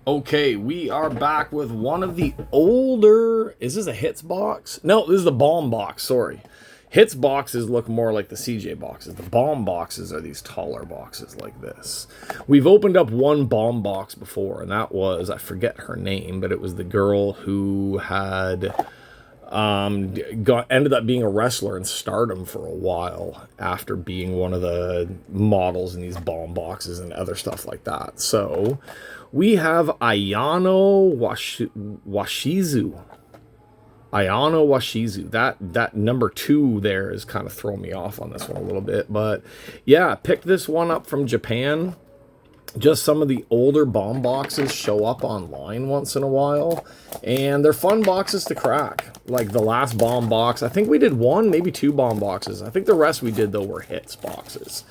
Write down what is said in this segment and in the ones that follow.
Okay, we are back with one of the older. Is this a hits box? No, this is the bomb box. Sorry. Hits boxes look more like the CJ boxes. The bomb boxes are these taller boxes like this. We've opened up one bomb box before, and that was, I forget her name, but it was the girl who had ended up being a wrestler in Stardom for a while after being one of the models in these bomb boxes and other stuff like that. So we have AYANO WASHIZU. AYANO WASHIZU. That number 2 there is kind of throwing me off on this one a little bit. But yeah, picked this one up from Japan. Just some of the older bomb boxes show up online once in a while, and they're fun boxes to crack. Like the last bomb box, I think we did one, maybe 2 bomb boxes. I think the rest we did, though, were hits boxes.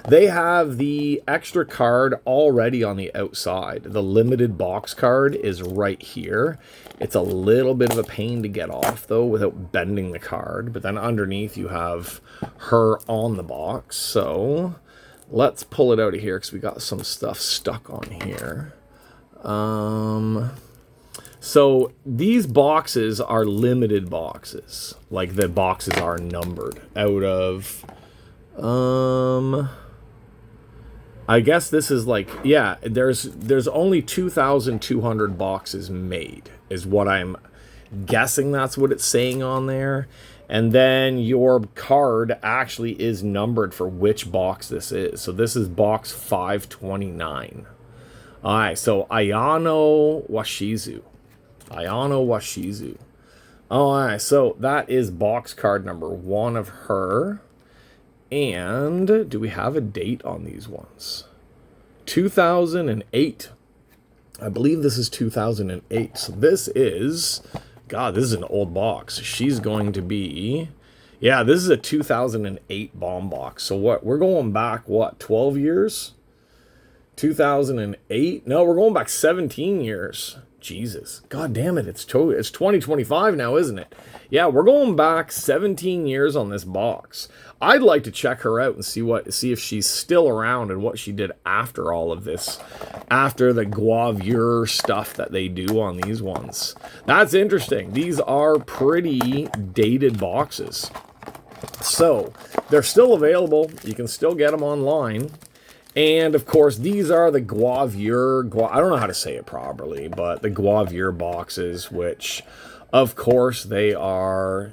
They have the extra card already on the outside. The limited box card is right here. It's a little bit of a pain to get off, though, without bending the card. But then underneath, you have her on the box, so let's pull it out of here because we got some stuff stuck on here. So these boxes are limited boxes. Like the boxes are numbered out of, I guess this is like, yeah, there's only 2,200 boxes made is what I'm guessing. That's what it's saying on there. And then your card actually is numbered for which box this is. So this is box 529. All right, so AYANO WASHIZU. AYANO WASHIZU. All right, so that is box card number 1 of her. And do we have a date on these ones? 2008. I believe this is 2008. So this is... God, this is an old box. She's going to be... Yeah, this is a 2008 bomb box. So what? We're going back, what, 12 years? 2008? No, we're going back 17 years. Jesus. God damn it. It's 2025 now, isn't it? Yeah, we're going back 17 years on this box. I'd like to check her out and see if she's still around and what she did after all of this, after the Gravure stuff that they do on these ones. That's interesting. These are pretty dated boxes. So, they're still available. You can still get them online. And, of course, these are the Gravure... I don't know how to say it properly, but the Gravure boxes, which, of course, they are...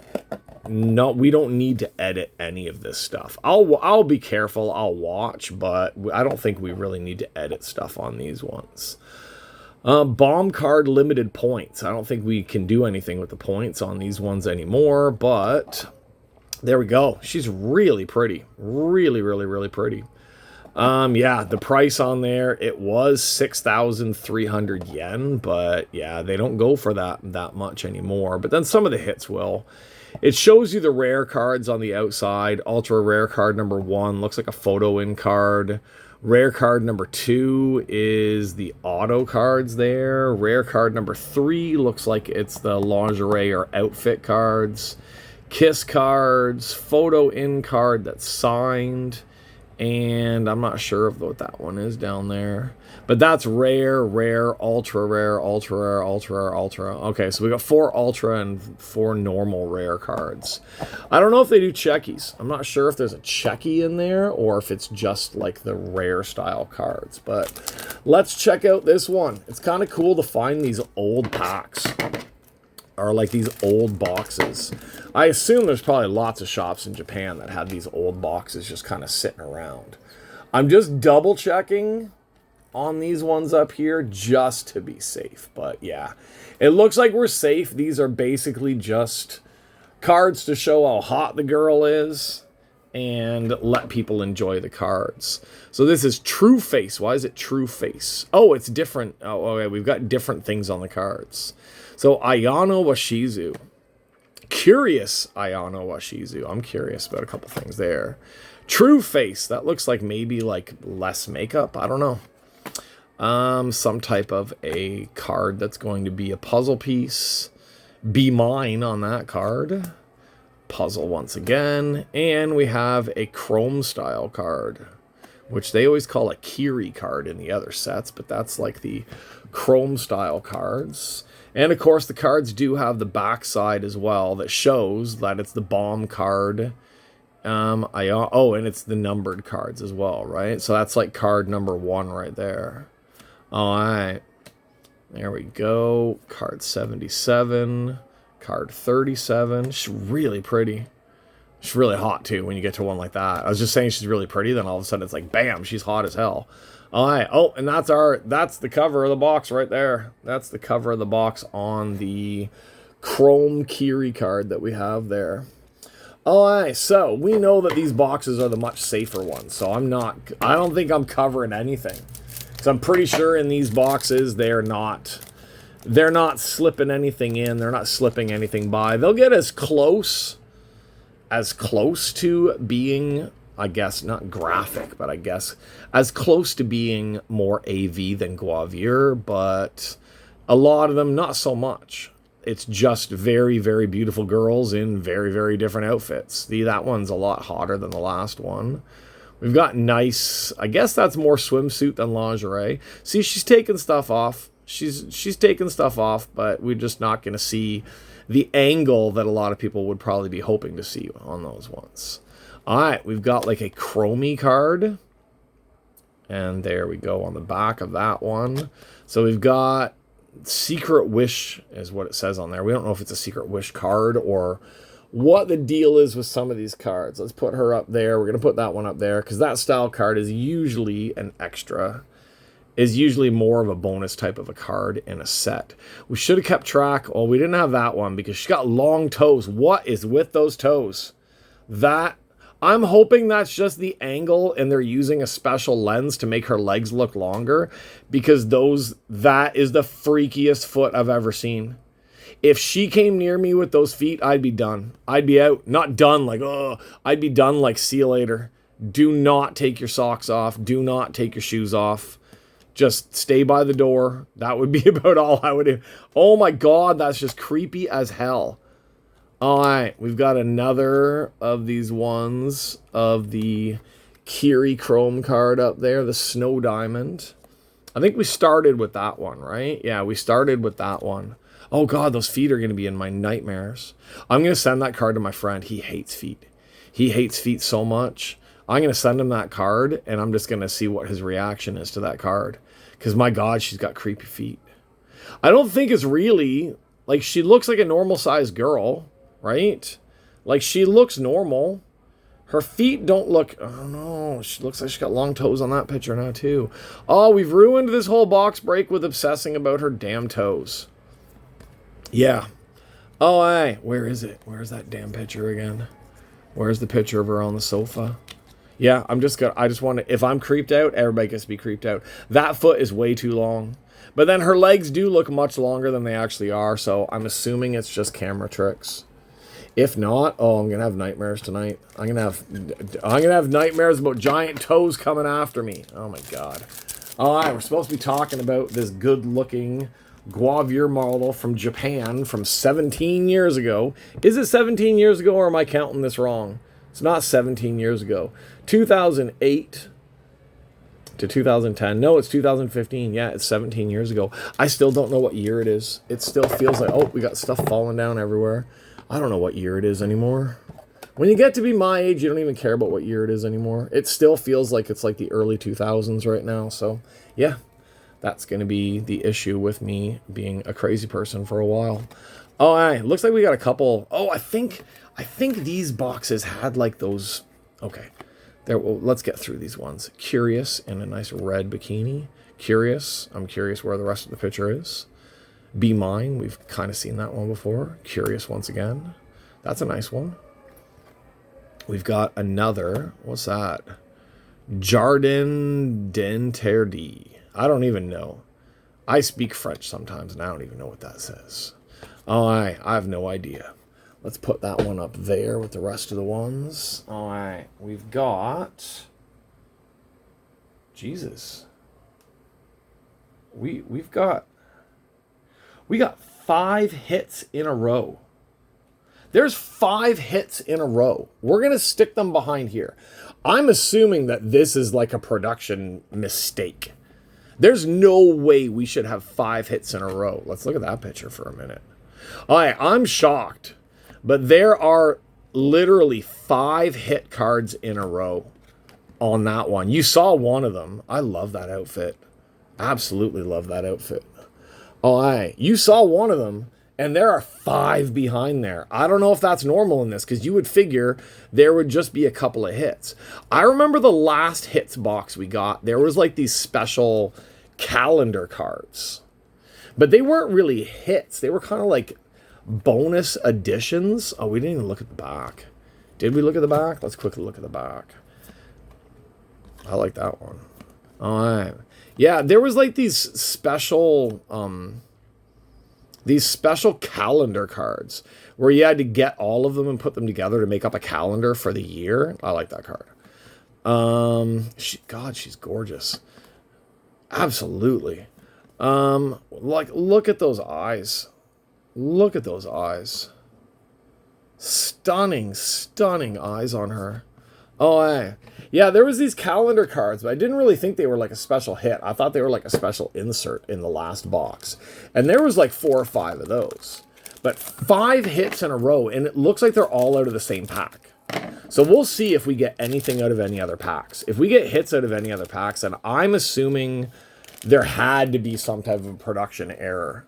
No, we don't need to edit any of this stuff. I'll be careful. I'll watch, but I don't think we really need to edit stuff on these ones. Bomb card limited points. I don't think we can do anything with the points on these ones anymore, but there we go. She's really pretty. Really, really, really pretty. Yeah, the price on there, it was 6,300 yen, but yeah, they don't go for that much anymore. But then some of the hits will. It shows you the rare cards on the outside. Ultra rare card number 1 looks like a photo in card. Rare card number 2 is the auto cards there. Rare card number 3 looks like it's the lingerie or outfit cards. Kiss cards, photo in card that's signed. And I'm not sure of what that one is down there. But that's rare, rare, ultra rare, ultra rare, ultra rare, ultra. Okay, so we got 4 ultra and 4 normal rare cards. I don't know if they do checkies. I'm not sure if there's a checky in there or if it's just like the rare style cards. But let's check out this one. It's kind of cool to find these old packs. Or like these old boxes. I assume there's probably lots of shops in Japan that have these old boxes just kind of sitting around. I'm just double checking on these ones up here just to be safe. But yeah, it looks like we're safe. These are basically just cards to show how hot the girl is and let people enjoy the cards. So this is True Face. Why is it True Face? Oh, it's different. Oh, okay, we've got different things on the cards. So AYANO WASHIZU. Curious AYANO WASHIZU. I'm curious about a couple things there. True Face. That looks like maybe like less makeup. I don't know. Some type of a card that's going to be a puzzle piece. Be Mine on that card. Puzzle once again. And we have a chrome style card which they always call a Kiri card in the other sets, but that's like the chrome style cards. And of course the cards do have the backside as well that shows that it's the bomb card. Oh, and it's the numbered cards as well, right? So that's like card number 1 right there. All right. There we go. Card 77. Card 37. She's really pretty. She's really hot, too, when you get to one like that. I was just saying she's really pretty, then all of a sudden it's like, bam, she's hot as hell. All right. Oh, and that's the cover of the box right there. That's the cover of the box on the chrome Kiri card that we have there. All right, so we know that these boxes are the much safer ones, so I don't think I'm covering anything. So I'm pretty sure in these boxes, they're not slipping anything in, they're not slipping anything by. They'll get as close to being, I guess, not graphic, but I guess as close to being more AV than Gravure, but a lot of them, not so much. It's just very, very beautiful girls in very, very different outfits. See, that one's a lot hotter than the last one. We've got nice, I guess that's more swimsuit than lingerie. See, she's taking stuff off. She's taking stuff off, but we're just not going to see the angle that a lot of people would probably be hoping to see on those ones. All right, we've got like a chromie card. And there we go on the back of that one. So we've got Secret Wish is what it says on there. We don't know if it's a Secret Wish card or what the deal is with some of these cards. Let's put her up there. We're going to put that one up there because that style card is usually an extra, is usually more of a bonus type of a card in a set. We should have kept track. Oh, we didn't have that one because she's got long toes. What is with those toes? I'm hoping that's just the angle and they're using a special lens to make her legs look longer because that is the freakiest foot I've ever seen. If she came near me with those feet, I'd be done. I'd be out. Not done like, oh, I'd be done like, see you later. Do not take your socks off. Do not take your shoes off. Just stay by the door. That would be about all I would do. Oh my God, that's just creepy as hell. All right, we've got another of these ones of the Kiri Chrome card up there, the Snow Diamond. I think we started with that one, right? Yeah, we started with that one. Oh God, those feet are going to be in my nightmares. I'm going to send that card to my friend. He hates feet. He hates feet so much. I'm going to send him that card, and I'm just going to see what his reaction is to that card. Because my God, she's got creepy feet. I don't think it's really, like, she looks like a normal-sized girl. Right? Like, she looks normal. Her feet don't look... Oh, no. She looks like she's got long toes on that picture now, too. Oh, we've ruined this whole box break with obsessing about her damn toes. Yeah. Oh, hey. Where is it? Where's that damn picture again? Where's the picture of her on the sofa? Yeah, I just want to... If I'm creeped out, everybody gets to be creeped out. That foot is way too long. But then her legs do look much longer than they actually are, so I'm assuming it's just camera tricks. If not, oh, I'm gonna have nightmares tonight. I'm gonna have nightmares about giant toes coming after me. Oh my God! All right, we're supposed to be talking about this good-looking Gravure model from Japan from 17 years ago. Is it 17 years ago, or am I counting this wrong? It's not 17 years ago. 2008 to 2010. No, it's 2015. Yeah, it's 17 years ago. I still don't know what year it is. It still feels like, oh, we got stuff falling down everywhere. I don't know what year it is anymore. When you get to be my age, you don't even care about what year it is anymore. It still feels like it's like the early 2000s right now. So, yeah, that's going to be the issue with me being a crazy person for a while. Oh, all right. Looks like we got a couple. Oh, I think these boxes had like those. Okay. There. Well, let's get through these ones. Curious in a nice red bikini. Curious. I'm curious where the rest of the picture is. Be Mine, we've kind of seen that one before. Curious once again. That's a nice one. We've got another, what's that? Jardin d'Interdit. I don't even know. I speak French sometimes, and I don't even know what that says. Oh, I have no idea. Let's put that one up there with the rest of the ones. All right, we've got... Jesus. We've got 5 hits in a row. There's 5 hits in a row. We're going to stick them behind here. I'm assuming that this is like a production mistake. There's no way we should have 5 hits in a row. Let's look at that picture for a minute. All right, I'm shocked, but there are literally 5 hit cards in a row on that one. You saw one of them. I love that outfit. Absolutely love that outfit. All right, you saw one of them, and there are 5 behind there. I don't know if that's normal in this, because you would figure there would just be a couple of hits. I remember the last hits box we got, there was like these special calendar cards. But they weren't really hits. They were kind of like bonus additions. Oh, we didn't even look at the back. Did we look at the back? Let's quickly look at the back. I like that one. All right. Yeah, there was like these special calendar cards where you had to get all of them and put them together to make up a calendar for the year. I like that card. God, she's gorgeous. Absolutely. Like, look at those eyes. Look at those eyes. Stunning, stunning eyes on her. Oh, yeah, there was these calendar cards, but I didn't really think they were like a special hit. I thought they were like a special insert in the last box. And there was like 4 or 5 of those. But 5 hits in a row, and it looks like they're all out of the same pack. So we'll see if we get anything out of any other packs. If we get hits out of any other packs, then I'm assuming there had to be some type of production error.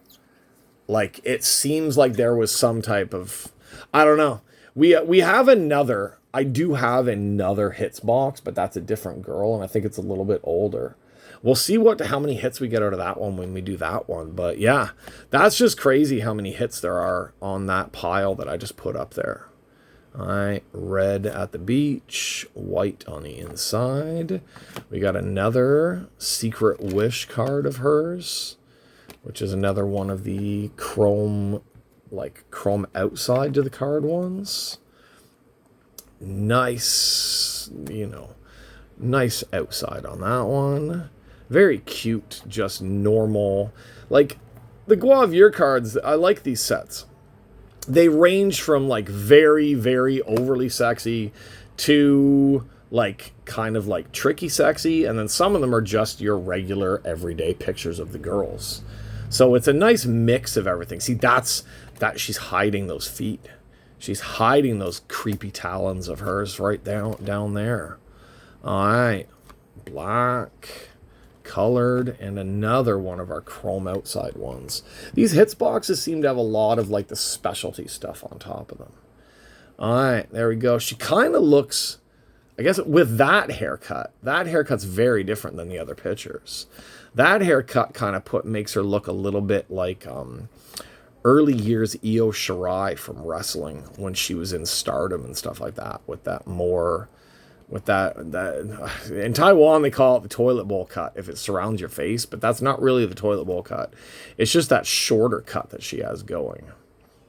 Like, it seems like there was some type of... I don't know. We have another... I do have another hits box, but that's a different girl, and I think it's a little bit older. We'll see how many hits we get out of that one when we do that one. But yeah, that's just crazy how many hits there are on that pile that I just put up there. All right, red at the beach, white on the inside. We got another Secret Wish card of hers, which is another one of the chrome outside to the card ones. Nice, nice outside on that one. Very cute, just normal. Like, the Gravure cards, I like these sets. They range from, like, very, very overly sexy to, like, kind of, like, tricky sexy. And then some of them are just your regular, everyday pictures of the girls. So it's a nice mix of everything. See, that she's hiding those feet. She's hiding those creepy talons of hers right down there. All right. Black, colored, and another one of our chrome outside ones. These hits boxes seem to have a lot of, like, the specialty stuff on top of them. All right. There we go. She kind of looks, I guess, with that haircut. That haircut's very different than the other pictures. That haircut kind of makes her look a little bit like... early years Io Shirai from wrestling when she was in Stardom and stuff like that, with that in Taiwan they call it the toilet bowl cut if it surrounds your face, but that's not really the toilet bowl cut. It's just that shorter cut that she has going.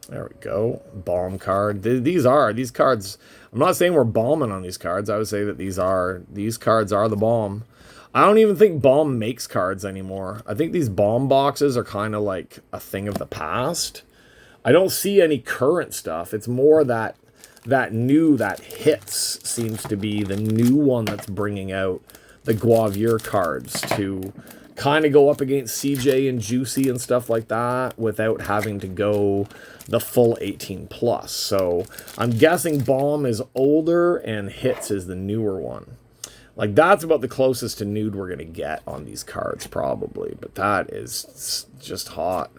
There we go. Bomb card. These cards, I'm not saying we're bombing on these cards. I would say that these cards are the bomb. I don't even think Bomb makes cards anymore. I think these Bomb boxes are kind of like a thing of the past. I don't see any current stuff. It's more that hits seems to be the new one that's bringing out the Gravure cards to kind of go up against CJ and Juicy and stuff like that without having to go the full 18 plus. So I'm guessing Bomb is older and Hits is the newer one. Like, that's about the closest to nude we're going to get on these cards, probably. But that is just hot.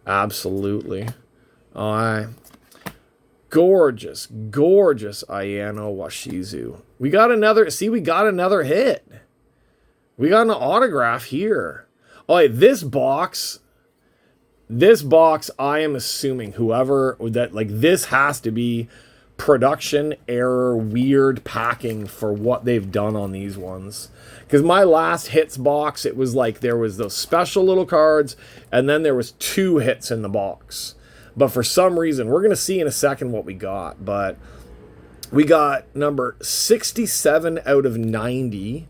Absolutely. All right. Gorgeous, gorgeous AYANO WASHIZU. We got another hit. We got an autograph here. Oh, right, this box, I am assuming this has to be production error, weird packing for what they've done on these ones. Because my last hits box, it was like there was those special little cards, and then there was 2 hits in the box. But for some reason, we're going to see in a second what we got, but we got number 67 out of 90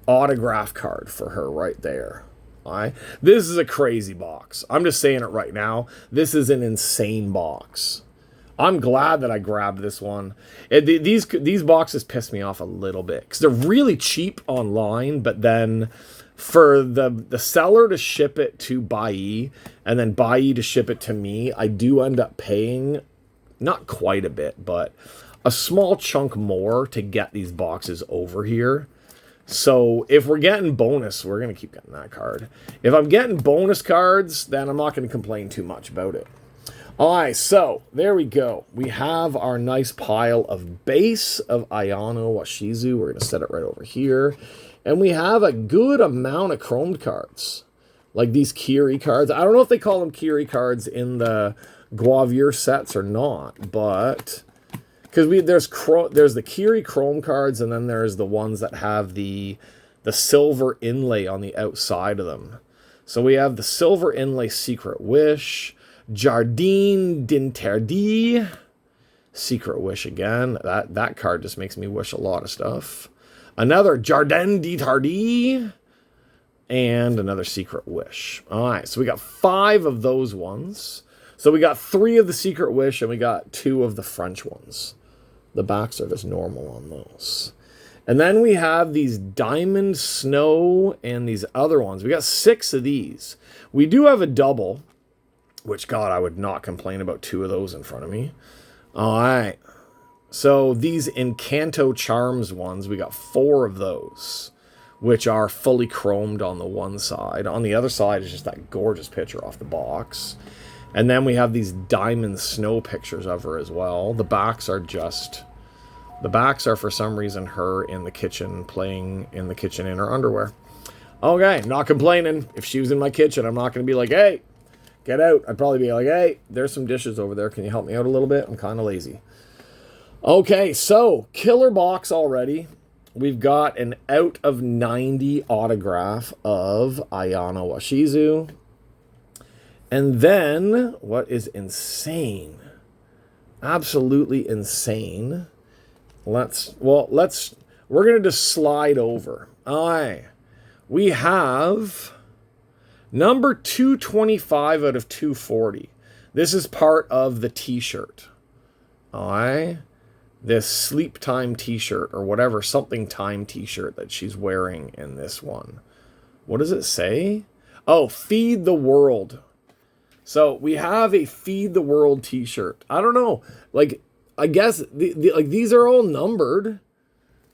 autograph card for her right there. All right. This is a crazy box. I'm just saying it right now. This is an insane box. I'm glad that I grabbed this one. These boxes piss me off a little bit because they're really cheap online, but then for the seller to ship it to buyee and then buyee to ship it to me, I do end up paying not quite a bit, but a small chunk more to get these boxes over here. So if we're getting bonus, we're going to keep getting that card. If I'm getting bonus cards, then I'm not going to complain too much about it. All right, so there we go. We have our nice pile of base of AYANO WASHIZU. We're going to set it right over here. And we have a good amount of chromed cards, like these Kiri cards. I don't know if they call them Kiri cards in the Gravure sets or not, but because there's the Kiri chrome cards, and then there's the ones that have the silver inlay on the outside of them. So we have the silver inlay Secret Wish, Jardin d'Interdit, Secret Wish again. That card just makes me wish a lot of stuff. Another Jardin d'Interdit, and another Secret Wish. All right, so we got 5 of those ones. So we got 3 of the Secret Wish, and we got 2 of the French ones. The backs are just normal on those. And then we have these Diamond Snow and these other ones. We got 6 of these. We do have a double, which, God, I would not complain about 2 of those in front of me. All right. So these Encanto Charms ones, we got 4 of those, which are fully chromed on the one side. On the other side is just that gorgeous picture off the box. And then we have these Diamond Snow pictures of her as well. The backs are for some reason her in the kitchen, playing in the kitchen in her underwear. Okay, not complaining. If she was in my kitchen, I'm not going to be like, hey, get out. I'd probably be like, hey, there's some dishes over there. Can you help me out a little bit? I'm kind of lazy. Okay, so killer box already. We've got an out of 90 autograph of AYANO WASHIZU. And then, what is insane, absolutely insane, we're going to just slide over. All right, we have number 225 out of 240. This is part of the t-shirt. All right, this sleep time t-shirt or whatever, something time t-shirt that she's wearing in this one. What does it say? Oh, feed the world. So we have a Feed the World t-shirt. I don't know. Like, I guess these are all numbered,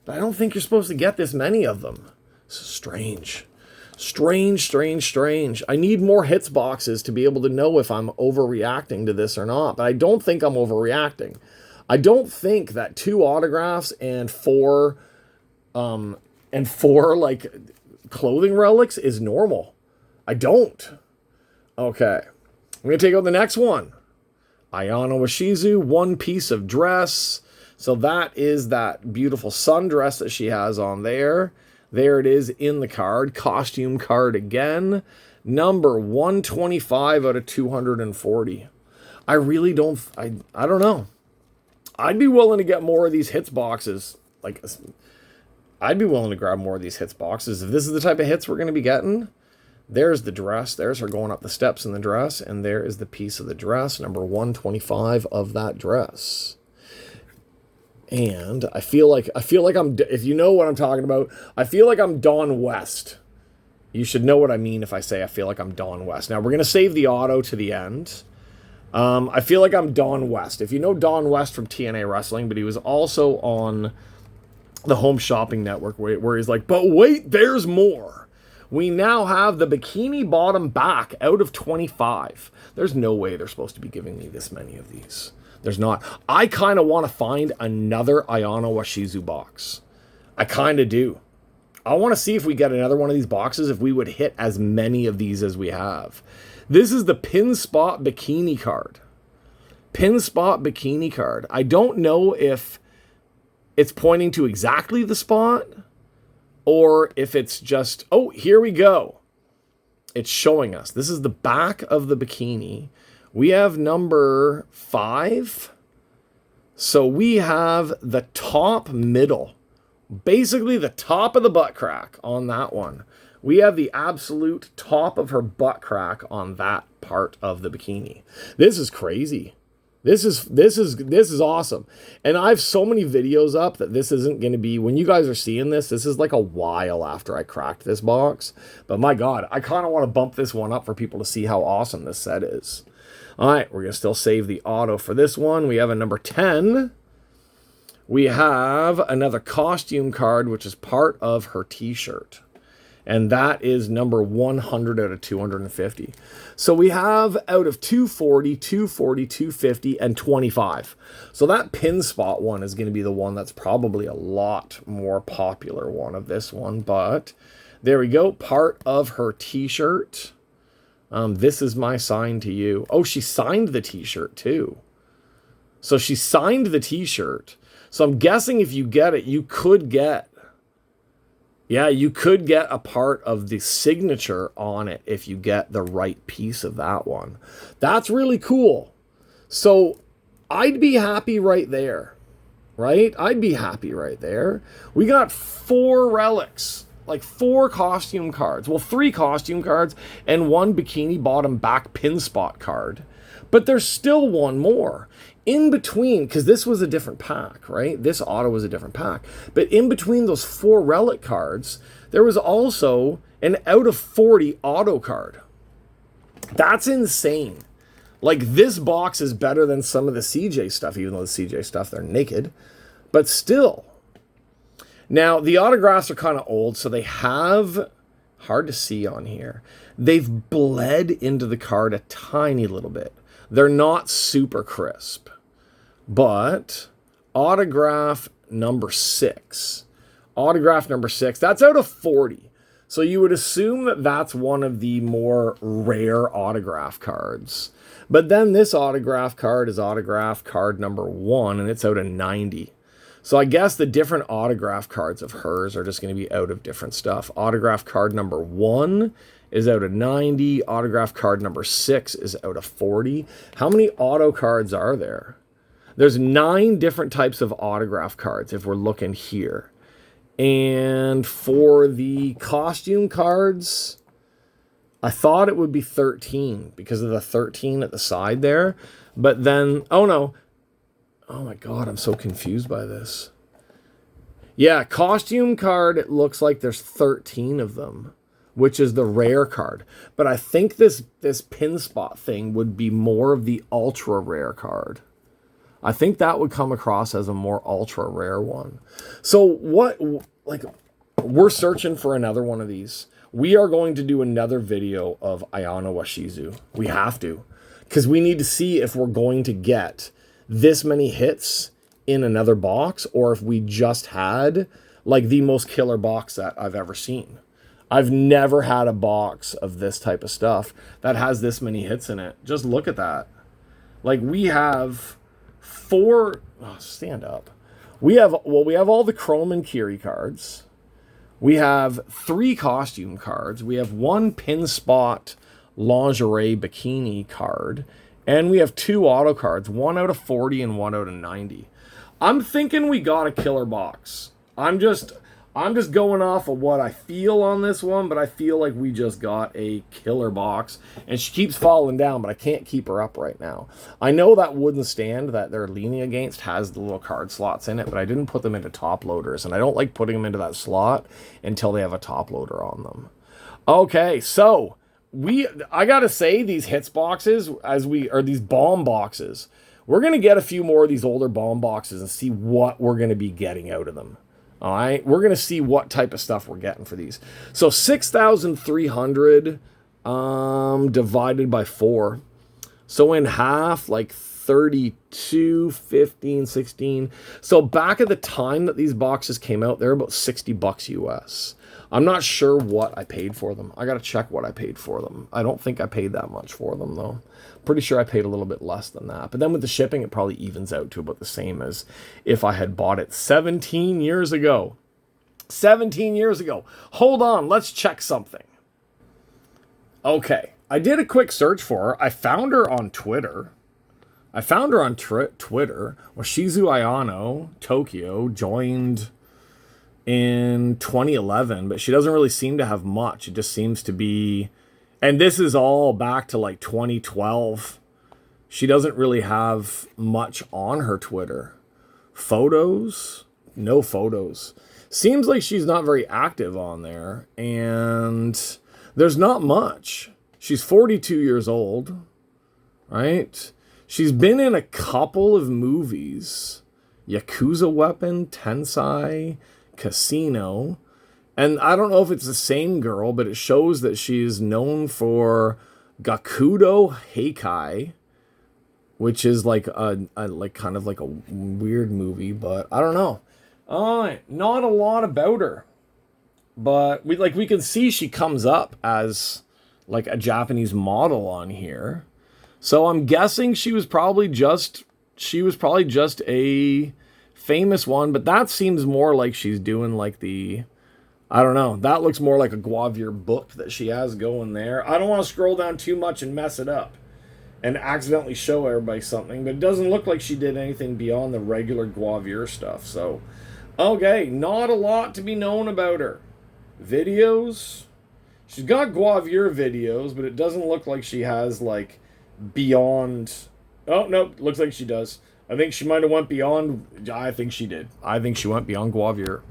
but I don't think you're supposed to get this many of them. Strange. Strange. I need more hits boxes to be able to know if I'm overreacting to this or not, but I don't think I'm overreacting. I don't think that 2 autographs and 4 like clothing relics is normal. I don't. Okay. I'm going to take out the next one. AYANO WASHIZU, one piece of dress. So that is that beautiful sundress that she has on there. There it is in the card. Costume card again. Number 125 out of 240. I really don't... I don't know. I'd be willing to get more of these hits boxes. Like, I'd be willing to grab more of these hits boxes. If this is the type of hits we're going to be getting... There's the dress. There's her going up the steps in the dress. And there is the piece of the dress, number 125 of that dress. And I feel like I'm, if you know what I'm talking about, I feel like I'm Don West. You should know what I mean if I say I feel like I'm Don West. Now, we're going to save the auto to the end. I feel like I'm Don West. If you know Don West from TNA Wrestling, but he was also on the Home Shopping Network where he's like, but wait, there's more. We now have the bikini bottom back out of 25. There's no way they're supposed to be giving me this many of these. There's not. I kind of want to find another AYANO WASHIZU box. I kind of do. I want to see if we get another one of these boxes, if we would hit as many of these as we have. This is the Pin Spot Bikini card. Pin Spot Bikini card. I don't know if it's pointing to exactly the spot, or if it's just, oh, here we go. It's showing us. This is the back of the bikini. We have number 5. So we have the top middle. Basically the top of the butt crack on that one. We have the absolute top of her butt crack on that part of the bikini. This is crazy. This is awesome. And I have so many videos up that this isn't going to be, when you guys are seeing this is like a while after I cracked this box. But my God, I kind of want to bump this one up for people to see how awesome this set is. All right, we're going to still save the auto for this one. We have a number 10. We have another costume card, which is part of her t-shirt. And that is number 100 out of 250. So we have out of 240, 240, 250, and 25. So that pin spot one is going to be the one that's probably a lot more popular one of this one. But there we go. Part of her t-shirt. This is my sign to you. Oh, she signed the t-shirt too. So she signed the t-shirt. So I'm guessing if you get it, you could get... Yeah, you could get a part of the signature on it if you get the right piece of that one. That's really cool. So I'd be happy right there, right? I'd be happy right there. We got 4 relics, like 4 costume cards. Well, 3 costume cards and 1 bikini bottom back pin spot card. But there's still one more. In between, because this was a different pack, right? This auto was a different pack. But in between those 4 relic cards, there was also an out of 40 auto card. That's insane. Like, this box is better than some of the CJ stuff, even though the CJ stuff, they're naked. But still. Now, the autographs are kind of old, so they have... Hard to see on here. They've bled into the card a tiny little bit. They're not super crisp. But autograph number 6. Autograph number 6. That's out of 40. So you would assume that that's one of the more rare autograph cards. But then this autograph card is autograph card number 1, and it's out of 90. So I guess the different autograph cards of hers are just going to be out of different stuff. Autograph card number 1 is out of 90. Autograph card number 6 is out of 40. How many auto cards are there? There's 9 different types of autograph cards if we're looking here. And for the costume cards, I thought it would be 13 because of the 13 at the side there. But then, oh no. Oh my God, I'm so confused by this. Yeah, costume card, it looks like there's 13 of them, which is the rare card. But I think this pin spot thing would be more of the ultra rare card. I think that would come across as a more ultra rare one. So what, like, we're searching for another one of these. We are going to do another video of AYANO WASHIZU. We have to, because we need to see if we're going to get this many hits in another box, or if we just had like the most killer box that I've ever seen. I've never had a box of this type of stuff that has this many hits in it. Just look at that. Like, we have 4, oh, stand up. We have all the Chrome and Kiri cards. We have 3 costume cards. We have 1 pin spot lingerie bikini card. And we have 2 auto cards, 1 out of 40 and 1 out of 90. I'm thinking we got a killer box. I'm just going off of what I feel on this one, but I feel like we just got a killer box. And she keeps falling down, but I can't keep her up right now. I know that wooden stand that they're leaning against has the little card slots in it, but I didn't put them into top loaders. And I don't like putting them into that slot until they have a top loader on them. Okay, so... I gotta say, these hits boxes, these bomb boxes, we're gonna get a few more of these older bomb boxes and see what we're gonna be getting out of them. All right, we're gonna see what type of stuff we're getting for these. So 6,300 divided by 4, so in half, like 32, 15, 16. So back at the time that these boxes came out, they're about $60 US. I'm not sure what I paid for them. I got to check what I paid for them. I don't think I paid that much for them, though. Pretty sure I paid a little bit less than that. But then with the shipping, it probably evens out to about the same as if I had bought it 17 years ago. 17 years ago. Hold on, let's check something. Okay, I did a quick search for her. I found her on Twitter. Twitter. WASHIZU AYANO Tokyo joined in 2011, but she doesn't really seem to have much. It just seems to be, and this is all back to like 2012. She doesn't really have much on her Twitter. Photos? No photos. Seems like she's not very active on there, and there's not much. She's 42 years old, right? She's been in a couple of movies. Yakuza Weapon, Tensei, Casino. And I don't know if it's the same girl, but it shows that she's known for Gakudo Heikai, which is like a kind of like a weird movie, but I don't know. Not a lot about her. But we can see she comes up as like a Japanese model on here. So I'm guessing she was probably just a famous one, but that seems more like she's doing like the, I don't know. That looks more like a Gravure book that she has going there. I don't want to scroll down too much and mess it up and accidentally show everybody something, but it doesn't look like she did anything beyond the regular Gravure stuff. So, okay, not a lot to be known about her. Videos. She's got Gravure videos, but it doesn't look like she has like beyond. Oh, no, looks like she does. I think she might have went beyond. I think she did. I think she went beyond Gravure.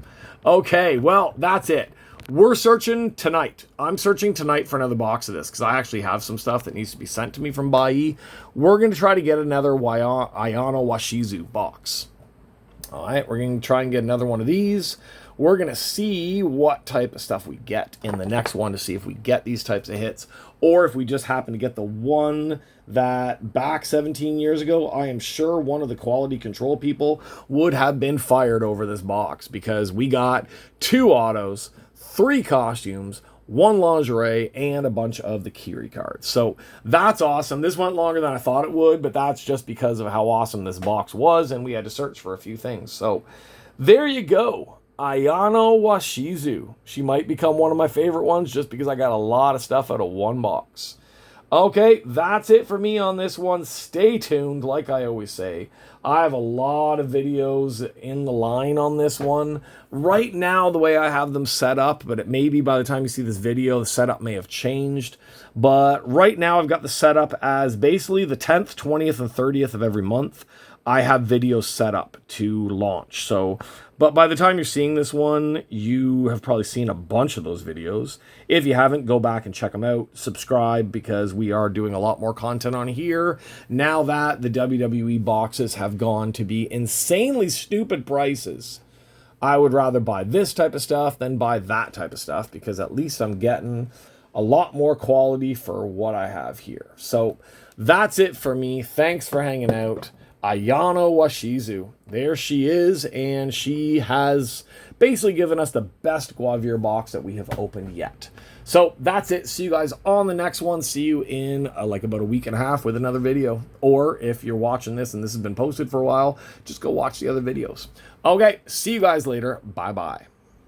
Okay, well, that's it. We're searching tonight. I'm searching tonight for another box of this because I actually have some stuff that needs to be sent to me from Bai. We're going to try to get another AYANO WASHIZU box. All right, we're going to try and get another one of these. We're going to see what type of stuff we get in the next one to see if we get these types of hits or if we just happen to get the one that back 17 years ago, I am sure one of the quality control people would have been fired over this box because we got 2 autos, 3 costumes, 1 lingerie, and a bunch of the Kiri cards. So that's awesome. This went longer than I thought it would, but that's just because of how awesome this box was, and we had to search for a few things. So there you go. AYANO WASHIZU. She might become one of my favorite ones just because I got a lot of stuff out of one box. Okay, that's it for me on this one. Stay tuned, like I always say. I have a lot of videos in the line on this one. Right now, the way I have them set up, but it may be by the time you see this video, the setup may have changed. But right now, I've got the setup as basically the 10th, 20th, and 30th of every month. I have videos set up to launch. So, but by the time you're seeing this one, you have probably seen a bunch of those videos. If you haven't, go back and check them out. Subscribe because we are doing a lot more content on here. Now that the WWE boxes have gone to be insanely stupid prices, I would rather buy this type of stuff than buy that type of stuff because at least I'm getting a lot more quality for what I have here. So that's it for me. Thanks for hanging out. AYANO WASHIZU. There she is, and she has basically given us the best Gravure box that we have opened yet. So that's it. See you guys on the next one. See you in like about a week and a half with another video. Or if you're watching this and this has been posted for a while, just go watch the other videos. Okay, see you guys later. Bye-bye.